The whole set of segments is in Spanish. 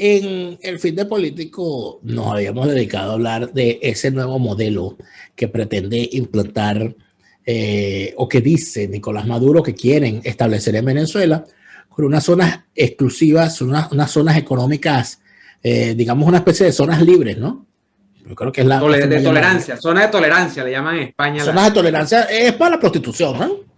en el fin de político nos habíamos dedicado a hablar de ese nuevo modelo que pretende implantar o que dice Nicolás Maduro que quieren establecer en Venezuela con unas zonas exclusivas, unas zonas económicas, digamos una especie de zonas libres, ¿no? Yo creo que es de tolerancia, zona de tolerancia le llaman en España. Zonas de tolerancia es para la prostitución, ¿no?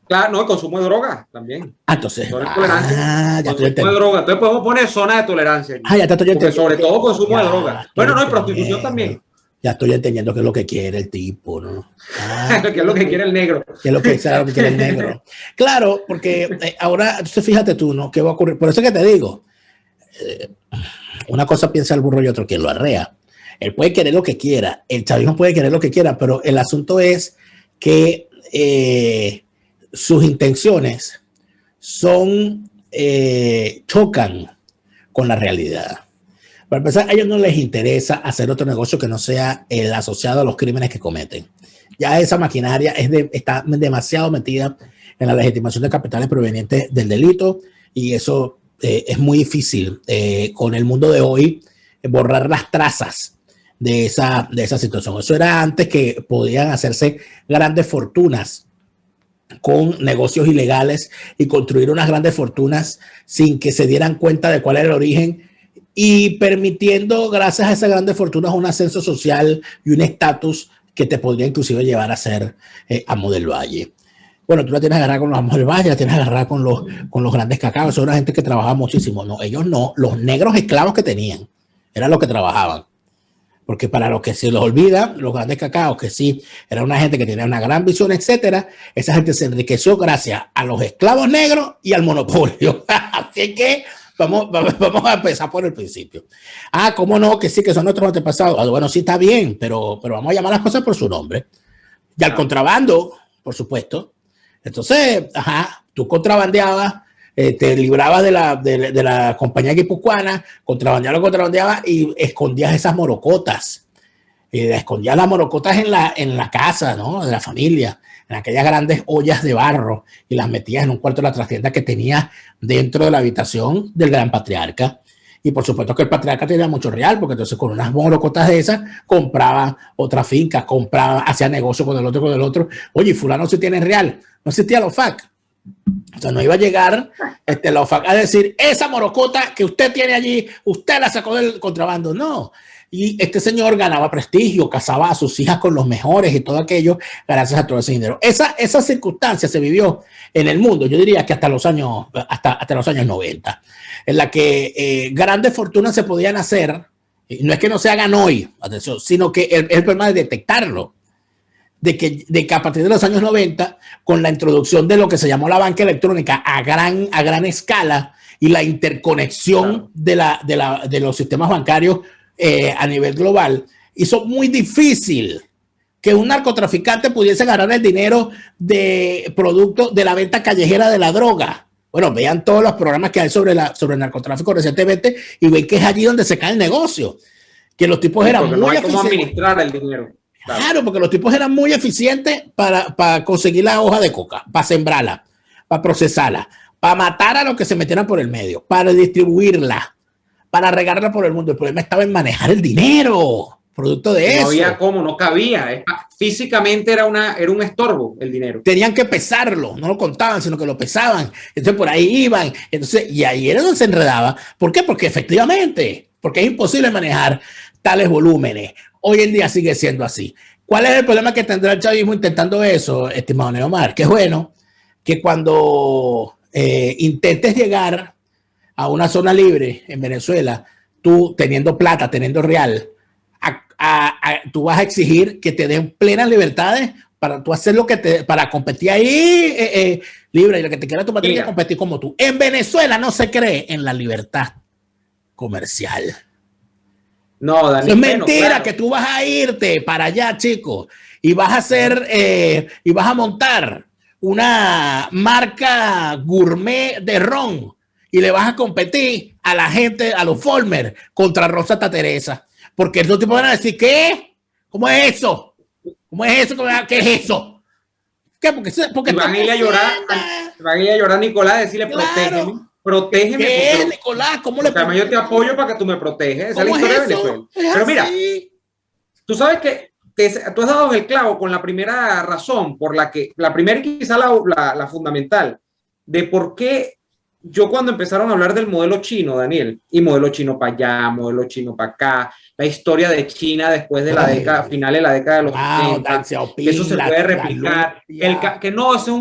Claro, no, el consumo de droga también. Entonces, zona de tolerancia, ya consumo de droga. Entonces podemos poner zona de tolerancia. Ya te estoy entendiendo. Sobre todo consumo de droga. Bueno, no, y prostitución también. Ya estoy entendiendo qué es lo que quiere el tipo, ¿no? ¿Qué es lo que quiere el negro? ¿Qué es lo que quiere el negro? Claro, porque ahora, entonces fíjate tú, ¿no? ¿Qué va a ocurrir? Por eso que te digo, una cosa piensa el burro y otro quien lo arrea. Él puede querer lo que quiera, el chavismo puede querer lo que quiera, pero el asunto es que sus intenciones chocan con la realidad. Para empezar, a ellos no les interesa hacer otro negocio que no sea el asociado a los crímenes que cometen. Ya esa maquinaria está demasiado metida en la legitimación de capitales provenientes del delito y eso es muy difícil con el mundo de hoy borrar las trazas de esa situación. Eso era antes que podían hacerse grandes fortunas con negocios ilegales y construir unas grandes fortunas sin que se dieran cuenta de cuál era el origen y permitiendo, gracias a esas grandes fortunas, un ascenso social y un estatus que te podría inclusive llevar a ser amo del valle. Bueno, tú la tienes agarrada con los amos del valle, la tienes agarrada con los grandes cacaos, son una gente que trabajaba muchísimo. No, ellos no, los negros esclavos que tenían, eran los que trabajaban. Porque para los que se los olvida, los grandes cacaos, que sí, era una gente que tenía una gran visión, etcétera, esa gente se enriqueció gracias a los esclavos negros y al monopolio. Así que vamos a empezar por el principio. ¿Cómo no? Que sí, que son nuestros antepasados. Bueno, sí está bien, pero vamos a llamar las cosas por su nombre. Y al contrabando, por supuesto. Entonces, tú contrabandeabas, te librabas de la compañía guipuzcoana, contrabandeabas y escondías esas morocotas. Escondías las morocotas en la casa, ¿no? De la familia, en aquellas grandes ollas de barro y las metías en un cuarto de la trastienda que tenía dentro de la habitación del gran patriarca. Y por supuesto que el patriarca tenía mucho real, porque entonces con unas morocotas de esas compraba otra finca, hacía negocio con el otro. Oye, fulano sí tiene real. No existía la OFAC. O sea, no iba a llegar la OFAC a decir, esa morocota que usted tiene allí, usted la sacó del contrabando. No. Y este señor ganaba prestigio, casaba a sus hijas con los mejores y todo aquello gracias a todo ese dinero. Esa circunstancia se vivió en el mundo, yo diría que hasta los años 90, en la que grandes fortunas se podían hacer, y no es que no se hagan hoy, atención, sino que el problema de detectarlo. De que a partir de los años 90, con la introducción de lo que se llamó la banca electrónica a gran escala y la interconexión de los sistemas bancarios a nivel global, hizo muy difícil que un narcotraficante pudiese ganar el dinero de producto de la venta callejera de la droga. Bueno, vean todos los programas que hay sobre el narcotráfico recientemente y ven que es allí donde se cae el negocio. Que los tipos eran muy eficientes. No hay cómo administrar el dinero. Claro, porque los tipos eran muy eficientes para conseguir la hoja de coca, para sembrarla, para procesarla, para matar a los que se metieran por el medio, para distribuirla, para regarla por el mundo. El problema estaba en manejar el dinero, producto de eso. No había cómo, no cabía. Físicamente era un estorbo el dinero. Tenían que pesarlo, no lo contaban, sino que lo pesaban. Entonces por ahí iban. Entonces, y ahí era donde se enredaba. ¿Por qué? Porque efectivamente, porque es imposible manejar tales volúmenes. Hoy en día sigue siendo así. ¿Cuál es el problema que tendrá el chavismo intentando eso, estimado Neomar? Que es bueno que cuando intentes llegar a una zona libre en Venezuela, tú teniendo plata, teniendo real, tú vas a exigir que te den plenas libertades para tú hacer para competir ahí libre y lo que te quiera tu matrimonio competir como tú. En Venezuela no se cree en la libertad comercial. No, Dani, es mentira, claro. Que tú vas a irte para allá, chico, y vas a hacer y vas a montar una marca gourmet de ron y le vas a competir a la gente, a los Folmer, contra Rosa Teresa. Porque estos tipos van a decir, ¿qué? ¿Cómo es eso? ¿Cómo es eso? ¿Qué es eso? ¿Qué? Porque van a ir a llorar, Nicolás, a decirle, claro, protégeme. ¿Qué, Nicolás? ¿Cómo le porque además yo te apoyo para que tú me proteges. Esa es la historia de Venezuela. Pero mira, tú sabes que tú has dado en el clavo con la primera razón, por la primera y quizá la fundamental, de por qué yo cuando empezaron a hablar del modelo chino, Daniel, y modelo chino para allá, modelo chino para acá, la historia de China después de la década, final de la década de los 80, que eso se puede replicar, que no, ese es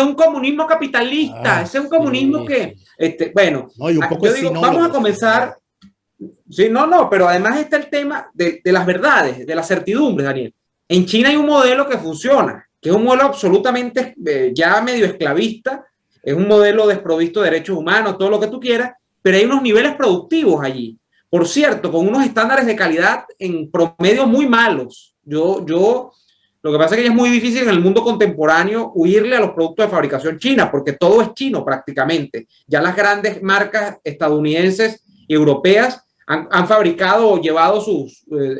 un comunismo capitalista, ese es un comunismo que, bueno, no, y un poco yo digo, vamos a comenzar. Sí, no, pero además está el tema de las verdades, de las certidumbres, Daniel. En China hay un modelo que funciona, que es un modelo absolutamente ya medio esclavista, es un modelo desprovisto de derechos humanos, todo lo que tú quieras, pero hay unos niveles productivos allí. Por cierto, con unos estándares de calidad en promedio muy malos. Lo que pasa es que es muy difícil en el mundo contemporáneo huirle a los productos de fabricación china, porque todo es chino prácticamente. Ya las grandes marcas estadounidenses y europeas han fabricado o llevado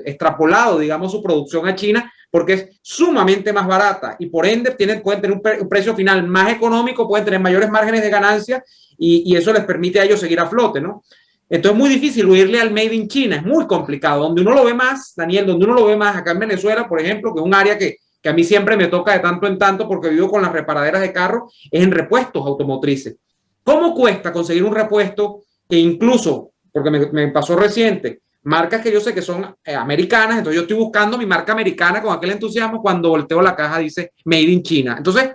extrapolado, digamos, su producción a China porque es sumamente más barata y por ende pueden tener un precio final más económico, pueden tener mayores márgenes de ganancia y eso les permite a ellos seguir a flote, ¿no? Entonces es muy difícil huirle al Made in China, es muy complicado. Donde uno lo ve más, Daniel, donde uno lo ve más acá en Venezuela, por ejemplo, que es un área que a mí siempre me toca de tanto en tanto porque vivo con las reparaderas de carros, es en repuestos automotrices. ¿Cómo cuesta conseguir un repuesto que incluso, porque me pasó reciente, marcas que yo sé que son americanas, entonces yo estoy buscando mi marca americana con aquel entusiasmo, cuando volteo la caja dice Made in China. Entonces,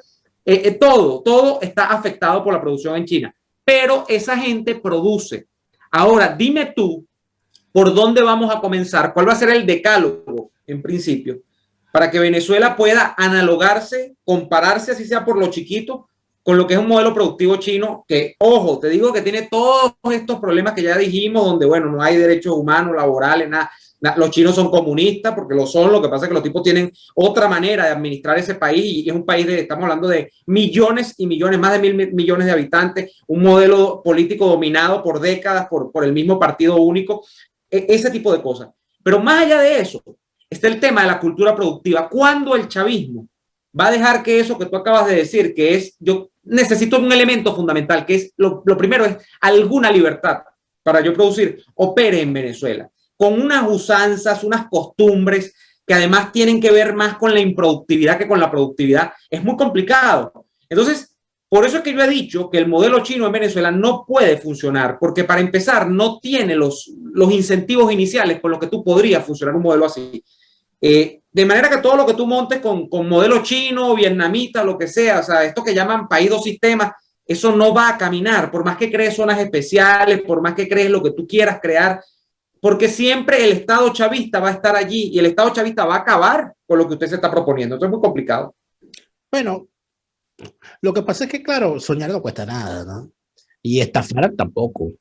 todo está afectado por la producción en China, pero esa gente produce. Ahora, dime tú, ¿por dónde vamos a comenzar? ¿Cuál va a ser el decálogo, en principio, para que Venezuela pueda analogarse, compararse, así sea por lo chiquito, con lo que es un modelo productivo chino que, ojo, te digo que tiene todos estos problemas que ya dijimos, donde, bueno, no hay derechos humanos, laborales, nada. Los chinos son comunistas porque lo son, lo que pasa es que los tipos tienen otra manera de administrar ese país y es un país estamos hablando de millones y millones, más de 1.000 millones de habitantes, un modelo político dominado por décadas por el mismo partido único, ese tipo de cosas. Pero más allá de eso, está el tema de la cultura productiva. ¿Cuándo el chavismo va a dejar que eso que tú acabas de decir, que es, yo necesito un elemento fundamental, que es, lo primero es alguna libertad para yo producir, opere en Venezuela? Con unas usanzas, unas costumbres que además tienen que ver más con la improductividad que con la productividad, es muy complicado. Entonces, por eso es que yo he dicho que el modelo chino en Venezuela no puede funcionar, porque para empezar no tiene los incentivos iniciales con los que tú podrías funcionar un modelo así. De manera que todo lo que tú montes con modelo chino, vietnamita, lo que sea, o sea, esto que llaman país dos sistemas, eso no va a caminar, por más que crees zonas especiales, por más que crees lo que tú quieras crear, porque siempre el Estado chavista va a estar allí y el Estado chavista va a acabar con lo que usted se está proponiendo. Esto es muy complicado. Bueno, lo que pasa es que, claro, soñar no cuesta nada, ¿no? Y estafar tampoco. O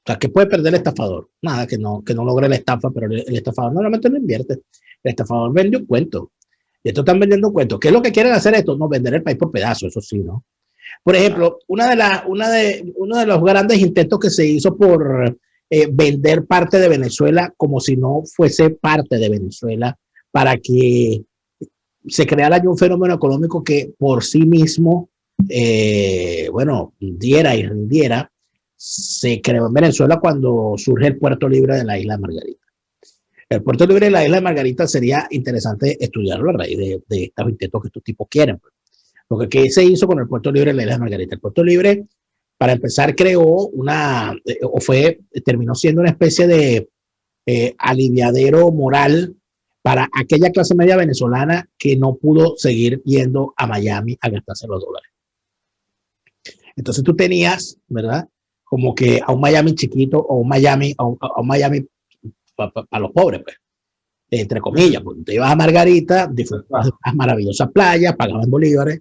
sea, ¿qué puede perder el estafador? Nada, que no logre la estafa, pero el estafador normalmente no invierte. El estafador vende un cuento. Y estos están vendiendo un cuento. ¿Qué es lo que quieren hacer esto? No, vender el país por pedazos, eso sí, ¿no? Por ejemplo, uno de los grandes intentos que se hizo por vender parte de Venezuela como si no fuese parte de Venezuela para que se creara un fenómeno económico que por sí mismo, bueno, diera y rindiera, se creó en Venezuela cuando surge el puerto libre de la isla de Margarita. El puerto libre de la isla de Margarita sería interesante estudiarlo a raíz de estos intentos que estos tipos quieren. Lo que se hizo con el puerto libre de la isla de Margarita. El puerto libre, para empezar, terminó siendo una especie de aliviadero moral para aquella clase media venezolana que no pudo seguir yendo a Miami a gastarse los dólares. Entonces tú tenías, ¿verdad? Como que a un Miami chiquito o un Miami para los pobres, pues, entre comillas, porque te ibas a Margarita, disfrutabas de unas maravillosas playas, pagabas en bolívares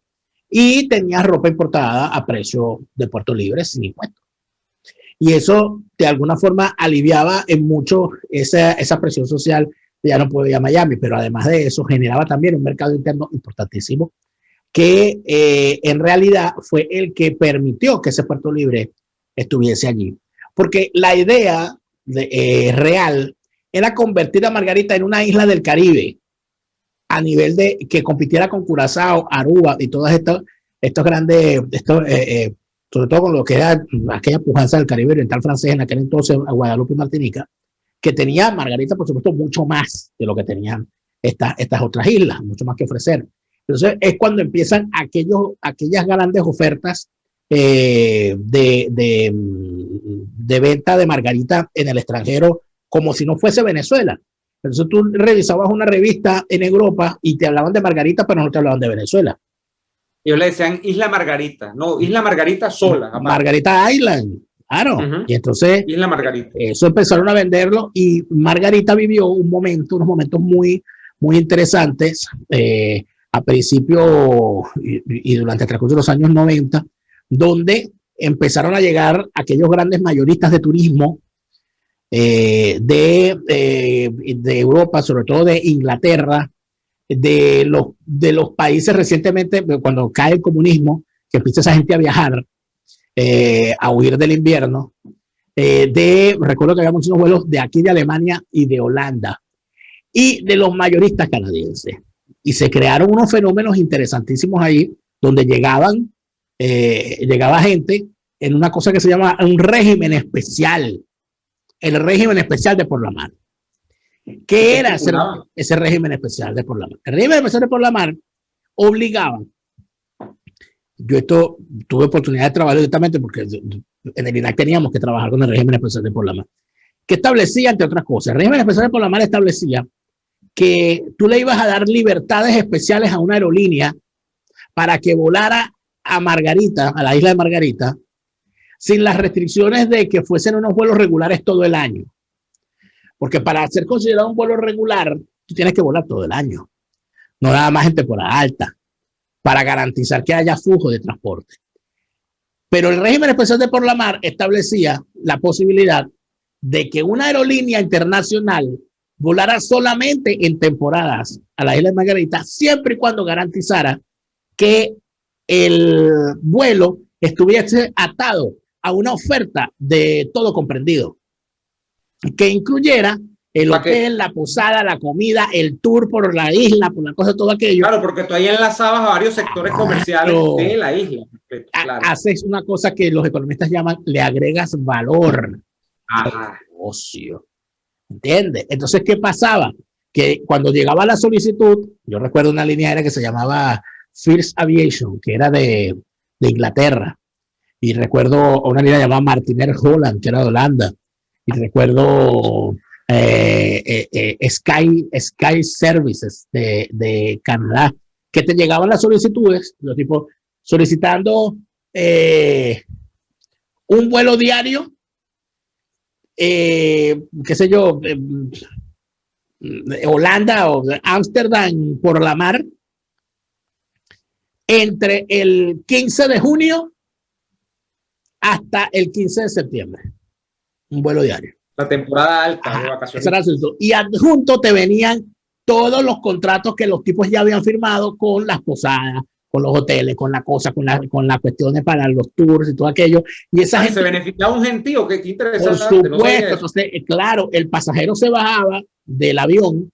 y tenías ropa importada a precio de Puerto Libre sin impuestos. Y eso de alguna forma aliviaba en mucho esa presión social de ya no puedo ir a Miami, pero además de eso generaba también un mercado interno importantísimo que en realidad fue el que permitió que ese Puerto Libre estuviese allí. Porque la idea real era convertir a Margarita en una isla del Caribe a nivel de que compitiera con Curazao, Aruba y todos estos grandes sobre todo con lo que era aquella pujanza del Caribe Oriental francés en aquel entonces, Guadalupe y Martinica, que tenía Margarita, por supuesto, mucho más de lo que tenían estas otras islas, mucho más que ofrecer. Entonces es cuando empiezan aquellas grandes ofertas de venta de Margarita en el extranjero, como si no fuese Venezuela. Entonces tú revisabas una revista en Europa y te hablaban de Margarita, pero no te hablaban de Venezuela. Ellos le decían Isla Margarita, no, Isla Margarita sola. Aparte. Margarita Island, claro. Y entonces Isla Margarita. Eso empezaron a venderlo y Margarita vivió unos momentos muy, muy interesantes a principio y durante el transcurso de los años 90, donde empezaron a llegar aquellos grandes mayoristas de turismo de Europa, sobre todo de Inglaterra, de los países recientemente, cuando cae el comunismo, que empieza esa gente a viajar, a huir del invierno. Recuerdo que había muchos vuelos de aquí de Alemania y de Holanda, y de los mayoristas canadienses. Y se crearon unos fenómenos interesantísimos ahí, donde llegaba gente en una cosa que se llama un régimen especial, el régimen especial de por la mar. ¿Qué era ese régimen especial de por la mar? El régimen especial de por la mar obligaba, yo tuve oportunidad de trabajar directamente porque en el INAC teníamos que trabajar con el régimen especial de por la mar, que establecía, entre otras cosas, el régimen especial de por la mar establecía que tú le ibas a dar libertades especiales a una aerolínea para que volara a Margarita, a la isla de Margarita, sin las restricciones de que fuesen unos vuelos regulares todo el año. Porque para ser considerado un vuelo regular, tú tienes que volar todo el año, no nada más en temporada alta, para garantizar que haya flujo de transporte. Pero el régimen especial de por la mar establecía la posibilidad de que una aerolínea internacional volara solamente en temporadas a la isla de Margarita, siempre y cuando garantizara que el vuelo estuviese atado a una oferta de todo comprendido, que incluyera el hotel, la posada, la comida, el tour por la isla, por la cosa, todo aquello. Claro, porque tú ahí enlazabas a varios sectores comerciales de la isla. Claro. Haces una cosa que los economistas llaman, le agregas valor al negocio. ¿Entiendes? Entonces, ¿qué pasaba? Que cuando llegaba la solicitud, yo recuerdo una línea aérea que se llamaba First Aviation, que era de Inglaterra, y recuerdo una línea llamada Martiner Holland, que era de Holanda, y recuerdo Sky Services de Canadá, que te llegaban las solicitudes, los tipos solicitando un vuelo diario, qué sé yo, Holanda o Ámsterdam por la mar, entre el 15 de junio hasta el 15 de septiembre. Un vuelo diario. La temporada alta de vacaciones. Y adjunto te venían todos los contratos que los tipos ya habían firmado con las posadas, con los hoteles, con la cosa, con las cuestiones para los tours y todo aquello. Y esa gente se beneficiaba un gentío, qué interesante. Por supuesto, no entonces, claro, el pasajero se bajaba del avión,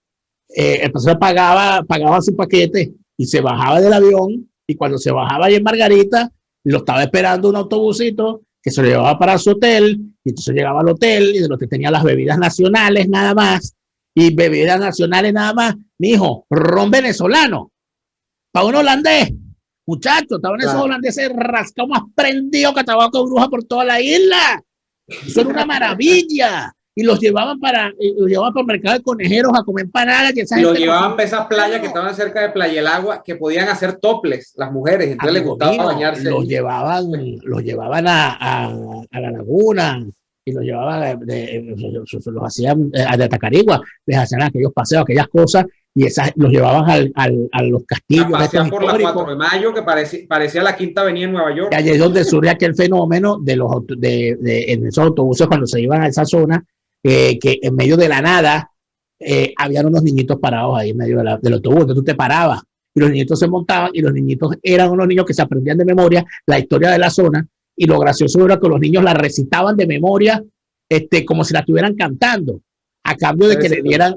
el pasajero pagaba su paquete y se bajaba del avión, y cuando se bajaba ahí en Margarita, lo estaba esperando un autobusito que se lo llevaba para su hotel, y entonces llegaba al hotel, y de lo que tenía las bebidas nacionales nada más, y bebidas nacionales nada más, mijo, ron venezolano, para un holandés, muchacho, estaban esos holandeses rascados más prendidos que tabaco de bruja por toda la isla, eso era una maravilla, y los llevaban para el mercado de conejeros a comer empanadas. Y los llevaban para esas playas que estaban cerca de Playa El Agua, que podían hacer toples las mujeres, entonces les gustaba bañarse. Los llevaban a la laguna, y los llevaban, los hacían de Tacarigua, les hacían aquellos paseos, aquellas cosas, y los llevaban a los castillos. Pasean por la 4 de Mayo, que parecía la Quinta Avenida en Nueva York. Y allí es donde surge aquel fenómeno en esos autobuses cuando se iban a esa zona, que en medio de la nada habían unos niñitos parados ahí en medio del autobús. Entonces tú te parabas y los niñitos se montaban, y los niñitos eran unos niños que se aprendían de memoria la historia de la zona, y lo gracioso era que los niños la recitaban de memoria como si la estuvieran cantando, a cambio de que le dieran.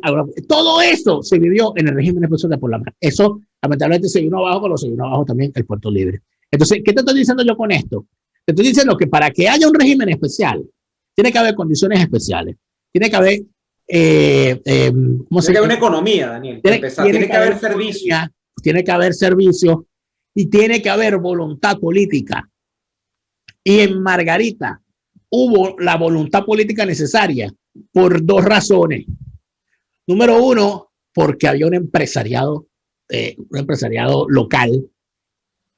Todo eso se vivió en el régimen especial de por la mar. Eso lamentablemente se vino abajo, pero se vino abajo también el Puerto Libre. Entonces, ¿qué te estoy diciendo yo con esto? Te estoy diciendo que para que haya un régimen especial, tiene que haber condiciones especiales. Tiene que haber, ¿cómo se llama? Tiene que haber una economía, Daniel. Tiene que haber servicios. Tiene que haber servicios y tiene que haber voluntad política. Y en Margarita hubo la voluntad política necesaria por dos razones. Número uno, porque había un empresariado local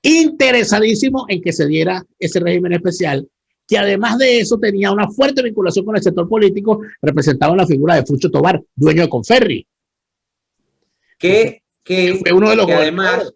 interesadísimo en que se diera ese régimen especial, que además de eso tenía una fuerte vinculación con el sector político, representado en la figura de Fucho Tobar, dueño de Conferri. Que fue uno de los que además,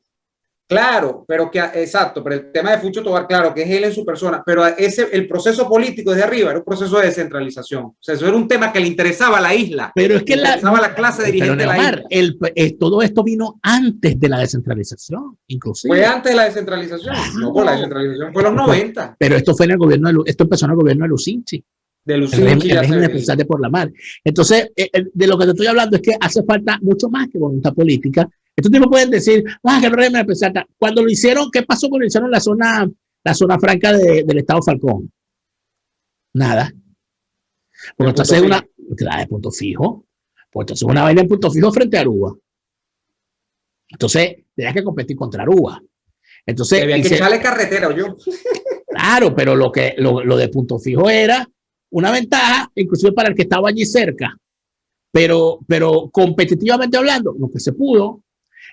claro, pero el tema de Fucho Tobar, claro, que es él en su persona, pero el proceso político desde arriba era un proceso de descentralización. O sea, eso era un tema que le interesaba a la isla. Pero es que la clase dirigente de la isla. Todo esto vino antes de la descentralización, inclusive. Fue antes de la descentralización. No, por la descentralización fue en los 90. Pero esto fue en el gobierno, esto empezó en el gobierno de Lucinchi. De Lucinchi. El régimen especial de por la mar. Entonces, de lo que te estoy hablando es que hace falta mucho más que voluntad política. Estos tipos pueden decir, que el régimen especial. Cuando lo hicieron, ¿qué pasó cuando hicieron la zona franca del Estado Falcón? Nada. Porque entonces es una de punto fijo. Pues entonces una vaina en punto fijo frente a Aruba. Entonces, tenías que competir contra Aruba. Entonces, había que echarle carretera, ¿o yo? Claro, pero lo de punto fijo era una ventaja, inclusive para el que estaba allí cerca. Pero competitivamente hablando, lo que se pudo.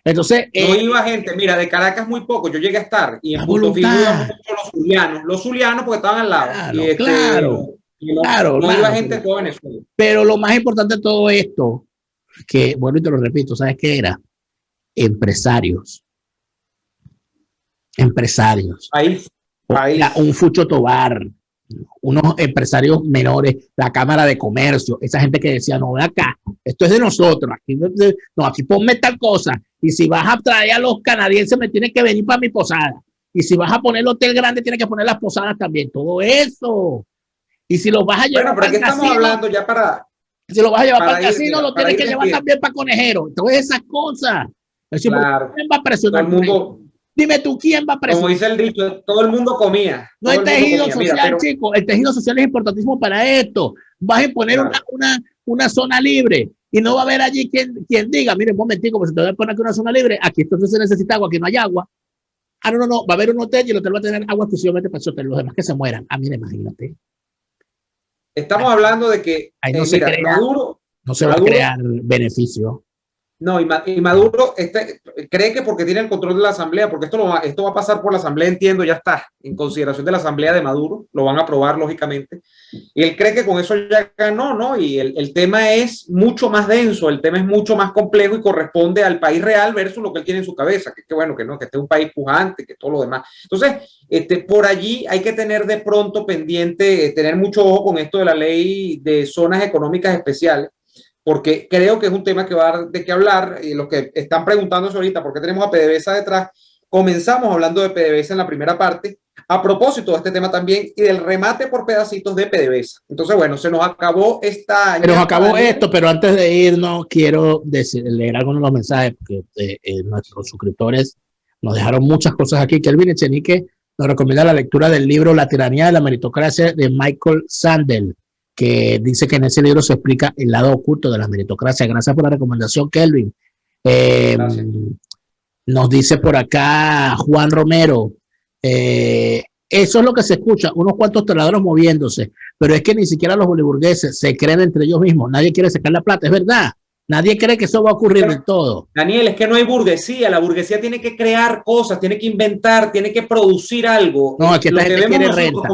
Entonces, no iba gente, mira, de Caracas muy poco, yo llegué a estar, y en punto fijo iban mucho los zulianos porque estaban al lado. Claro, no iba gente de toda Venezuela. Pero lo más importante de todo esto, que bueno, y te lo repito, ¿sabes qué era? Empresarios. Ahí. Un Fucho Tobar, unos empresarios menores, la Cámara de Comercio, esa gente que decía, no, ven acá, esto es de nosotros, aquí ponme tal cosa, y si vas a traer a los canadienses me tienes que venir para mi posada, y si vas a poner el hotel grande tienes que poner las posadas también, todo eso, y si los vas a llevar para el casino, estamos hablando ya si lo vas a llevar para el casino, lo tienes que llevar también para Conejero, todas esas cosas. Claro. ¿Quién va a presionar? Todo el mundo, dime tú, ¿quién va a presionar? Como dice el dicho, todo el mundo comía. No hay tejido social, chicos. El tejido social es importantísimo para esto. Vas a imponer una zona libre y no va a haber allí quien diga, mire, un momentico, pues se te va a poner aquí una zona libre, aquí entonces se necesita agua, aquí no hay agua. No, va a haber un hotel y el hotel va a tener agua exclusivamente para ese hotel, los demás que se mueran. Mire, imagínate. Estamos hablando de que Maduro no se va a crear beneficio. No, y Maduro cree que porque tiene el control de la asamblea, porque esto va a pasar por la asamblea, entiendo, ya está en consideración de la asamblea de Maduro, lo van a aprobar lógicamente, y él cree que con eso ya ganó, ¿no? Y el tema es mucho más denso, el tema es mucho más complejo y corresponde al país real versus lo que él tiene en su cabeza, que bueno, que no, que este es un país pujante, que todo lo demás. Entonces, por allí hay que tener de pronto pendiente, tener mucho ojo con esto de la ley de zonas económicas especiales, porque creo que es un tema que va a dar de qué hablar. Y los que están preguntándose ahorita por qué tenemos a PDVSA detrás, comenzamos hablando de PDVSA en la primera parte, a propósito de este tema también y del remate por pedacitos de PDVSA. Entonces, bueno, se nos acabó esto, pero antes de irnos, quiero leer algunos de los mensajes, porque nuestros suscriptores nos dejaron muchas cosas aquí. Kelvin Echenique nos recomienda la lectura del libro La tiranía de la meritocracia de Michael Sandel, que dice que en ese libro se explica el lado oculto de la meritocracia. Gracias por la recomendación, Kelvin. Nos dice por acá Juan Romero, eso es lo que se escucha, unos cuantos toreadores moviéndose, pero es que ni siquiera los boliburgueses se creen entre ellos mismos, nadie quiere sacar la plata, es verdad, nadie cree que eso va a ocurrir del todo. Daniel, es que no hay burguesía, la burguesía tiene que crear cosas, tiene que inventar, tiene que producir algo. No, aquí esta gente quiere renta.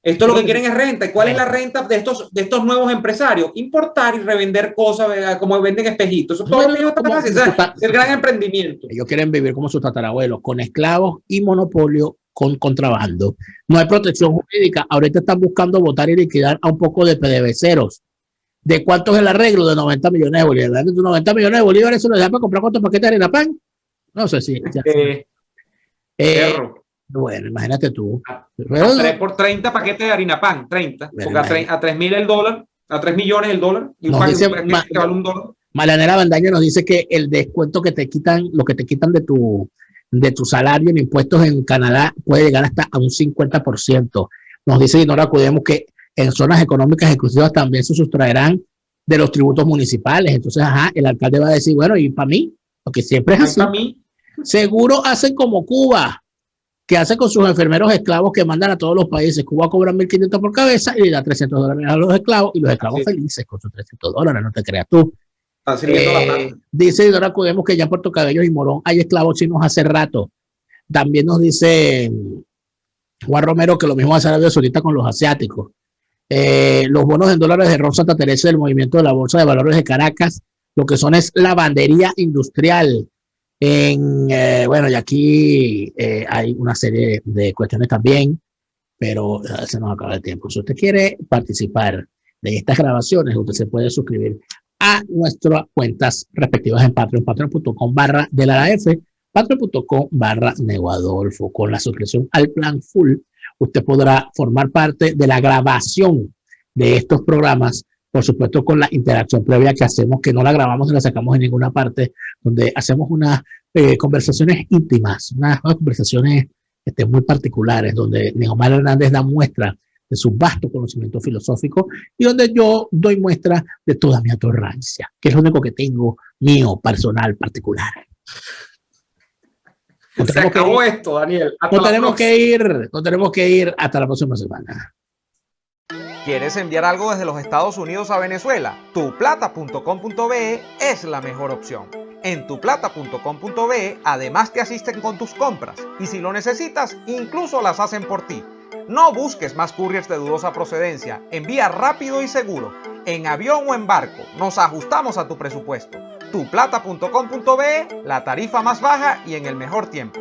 Esto lo que quieren es renta. ¿Y cuál es la renta de estos nuevos empresarios? Importar y revender cosas como venden espejitos. Eso todo ellos están haciendo. Es el gran emprendimiento. Ellos quieren vivir como sus tatarabuelos, con esclavos y monopolio con contrabando. No hay protección jurídica. Ahorita están buscando votar y liquidar a un poco de PDVSeros. ¿De cuánto es el arreglo? De 90 millones de bolívares. ¿De 90 millones de bolívares eso lo dejan para comprar cuántos paquetes de harina pan? No sé si. Bueno, imagínate tú. Pero, por 30 paquetes de harina pan, 30. Porque a 3.000 el dólar, a 3 millones el dólar. Y un paquete que vale $1. Marianela Bandaño nos dice que el descuento que te quitan, lo que te quitan de de tu salario en impuestos en Canadá puede llegar hasta a un 50%. Nos dice Dinora Cudemos que en zonas económicas exclusivas también se sustraerán de los tributos municipales. Entonces, el alcalde va a decir, bueno, ¿y para mí? Porque siempre es así. Para mí. Seguro hacen como Cuba, que hace con sus enfermeros esclavos que mandan a todos los países. Cuba cobra 1.500 por cabeza y le da $300 a los esclavos, y los esclavos felices con sus $300, no te creas tú. Dice Dinora Cudemos que ya en Puerto Cabello y Morón hay esclavos chinos hace rato. También nos dice Juan Romero que lo mismo va a hacer Arabia Saudita con los asiáticos. Los bonos en dólares de Ron Santa Teresa del movimiento de la Bolsa de Valores de Caracas, lo que son es lavandería industrial. Bueno, y aquí hay una serie de cuestiones también, pero se nos acaba el tiempo. Si usted quiere participar de estas grabaciones, usted se puede suscribir a nuestras cuentas respectivas en Patreon, patreon.com/DelaF, patreon.com/Neguadolfo. Con la suscripción al plan full, usted podrá formar parte de la grabación de estos programas, por supuesto con la interacción previa que hacemos, que no la grabamos ni la sacamos en ninguna parte, donde hacemos unas conversaciones íntimas, unas conversaciones muy particulares, donde Neomar Hernández da muestra de su vasto conocimiento filosófico y donde yo doy muestra de toda mi atorrancia, que es lo único que tengo mío, personal, particular. Se acabó esto, Daniel. Nos tenemos que ir hasta la próxima semana. ¿Quieres enviar algo desde los Estados Unidos a Venezuela? Tuplata.com.be es la mejor opción. En tuplata.com.be además te asisten con tus compras y si lo necesitas, incluso las hacen por ti. No busques más couriers de dudosa procedencia. Envía rápido y seguro. En avión o en barco. Nos ajustamos a tu presupuesto. Tuplata.com.be, la tarifa más baja y en el mejor tiempo.